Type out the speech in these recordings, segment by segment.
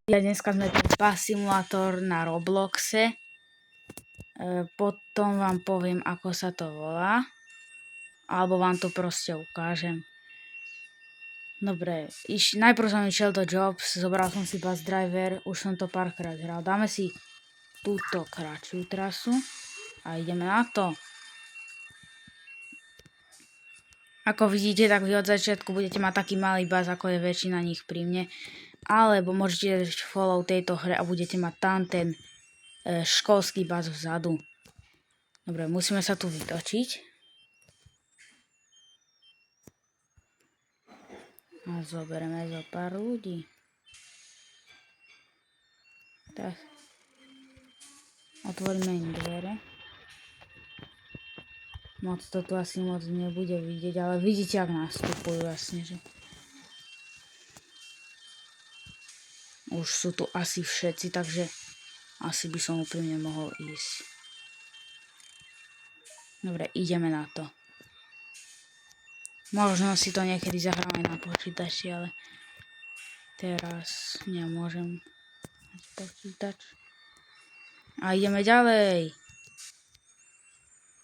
Dneska sme tu Bus Simulator na Robloxe. Potom vám poviem, ako sa to volá. Alebo vám to proste ukážem. Dobre, najprv som išiel do Jobs, zobral som si Bus Driver, už som to párkrát hral. Dáme si túto kratšiu trasu a ideme na to. Ako vidíte, tak vy od začiatku budete mať taký malý bus, ako je väčšina nich pri mne. Alebo môžete dať follow tejto hre a budete mať tam ten školský bus vzadu. Dobre, musíme sa tu vytočiť. A zoberieme zo pár ľudí. Tak. Otvoríme im dvere. Moc to tu asi moc nebude vidieť, ale vidíte, ak nastupujú jasne, že... Už sú tu asi všetci, takže asi by som úplne mohol ísť. Dobre, ideme na to. Možno si to niekedy zahráme na počítači, ale teraz nemôžem počítač. A ideme ďalej.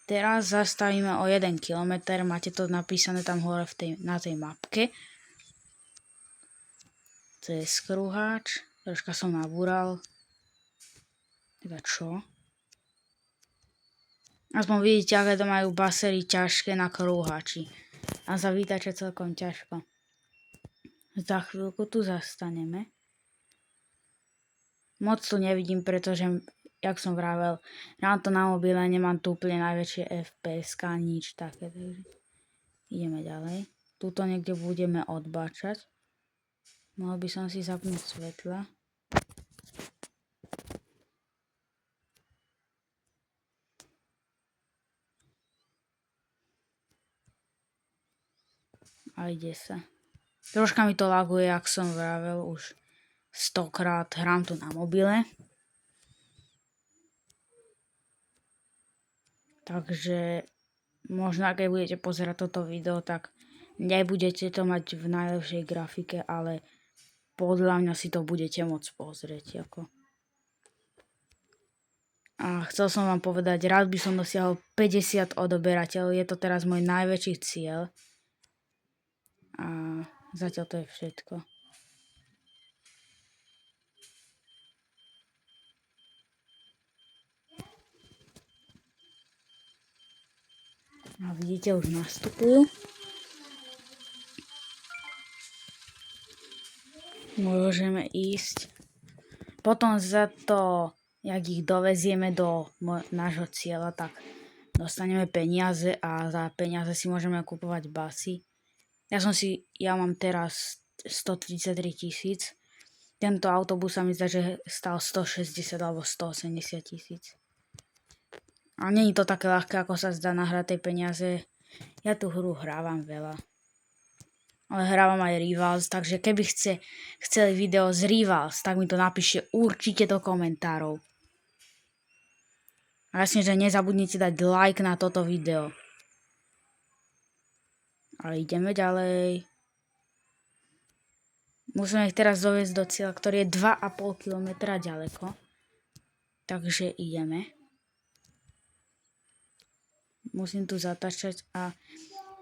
Teraz zastavíme o 1 km. Máte to napísané tam hore na tej mapke. To je skruháč. Troška som nabúral. Teda čo? Aspoň vidíte, aké to majú basery ťažké na krúhači. A za výtače celkom ťažko. Za chvíľku tu zastaneme. Moc tu nevidím, pretože, jak som vravel, mám to na mobile, nemám tu úplne najväčšie FPS-ka, nič také. Ideme ďalej. Tuto niekde budeme odbáčať. Mohol by som si zapnúť svetla. A ide sa. Troška mi to laguje, jak som vravel, už 100-krát hrám tu na mobile. Takže možno, keď budete pozerať toto video, tak nebudete to mať v najlepšej grafike, ale podľa mňa si to budete môcť pozrieť. A chcel som vám povedať, rád by som dosiahol 50 odoberateľov. Je to teraz môj najväčší cieľ. A zatiaľ to je všetko. A vidíte, už nastupujú. Môžeme ísť. Potom za to, jak ich dovezieme do nášho cieľa, tak dostaneme peniaze a za peniaze si môžeme kupovať basy. Ja mám teraz 133 000. Tento autobus sa mi zdá, že stal 160 alebo 180 000. A nie je to také ľahké, ako sa zdá na hratej peniaze. Ja tú hru hrávam veľa. Ale hrávam aj Rivals, takže keby chceli video z Rivals, tak mi to napíšte určite do komentárov. A jasne, že nezabudnite dať like na toto video. A ideme ďalej. Musíme ich teraz doviesť do cieľa, ktorý je 2,5 km ďaleko. Takže ideme. Musím tu zatáčať a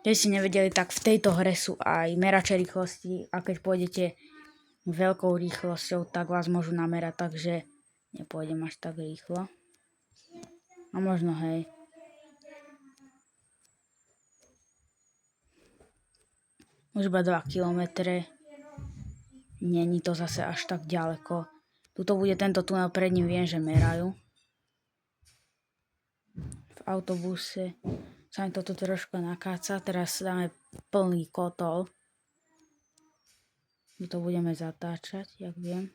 keď ste nevedeli, tak v tejto hre sú aj merače rýchlosti a keď pôjdete veľkou rýchlosťou, tak vás môžu namerať, takže nepôjdem až tak rýchlo. A možno hej. Už iba 2 km. Není to zase až tak ďaleko. Tuto bude tento tunel, pred ním viem, že merajú. V autobuse sa mi toto trošku nakáca. Teraz dáme plný kotol. My to budeme zatáčať, jak viem.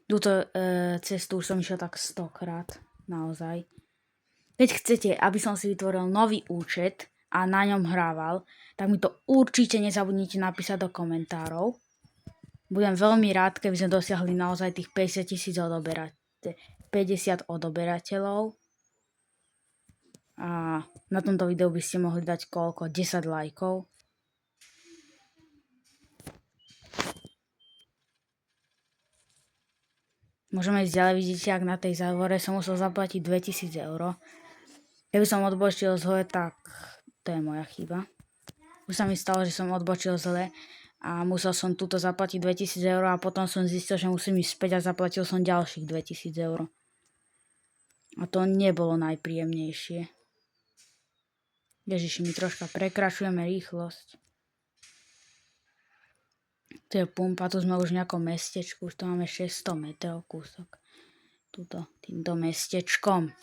Túto cestu už som išiel tak 100-krát. Naozaj. Keď chcete, aby som si vytvoril nový účet a na ňom hrával, tak mi to určite nezabudnite napísať do komentárov. Budem veľmi rád, keby sme dosiahli naozaj tých 50 odoberateľov. A na tomto videu by ste mohli dať koľko? 10 lajkov. Môžeme ísť ďalej, vidíte, ak na tej závore som musel zaplatiť 2000 eur. Keby som odbočil zle, tak to je moja chyba. Už sa mi stalo, že som odbočil zle a musel som túto zaplatiť 2000 eur a potom som zistil, že musím ísť späť a zaplatil som ďalších 2000 eur. A to nebolo najpríjemnejšie. Ježiši, my troška prekračujeme rýchlosť. Tu je pumpa, tu sme už v nejakom mestečku, už tu máme 600 metrov kúsok. Tuto, týmto mestečkom.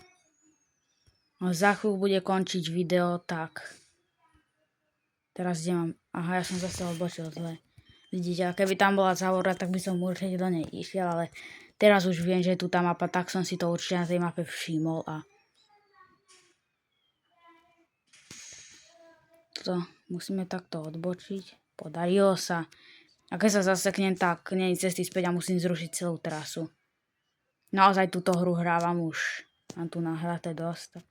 A za chvíľu bude končiť video, tak. Teraz kde mám... Aha, ja som zase odbočil zle. Vidíte, a keby tam bola závora, tak by som určite do nej išiel, ale teraz už viem, že je tu tá mapa, tak som si to určite na tej mape všimol a... Tuto musíme takto odbočiť. Podarilo sa. A keď sa zaseknem, tak nie je cesty späť a musím zrušiť celú trasu. Naozaj túto hru hrávam už. Mám tu nahraté dosť. Tak.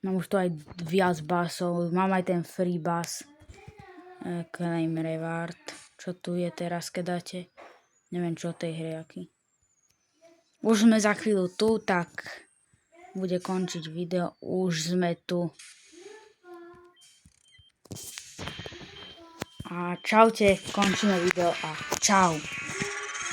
Mám už tu aj viac basov. Mám aj ten free bass. Claim reward. Čo tu je teraz, keď dáte? Neviem, čo tej hry aký. Už sme za chvíľu tu, tak bude končiť video. Už sme tu. A čaute, končíme video a čau.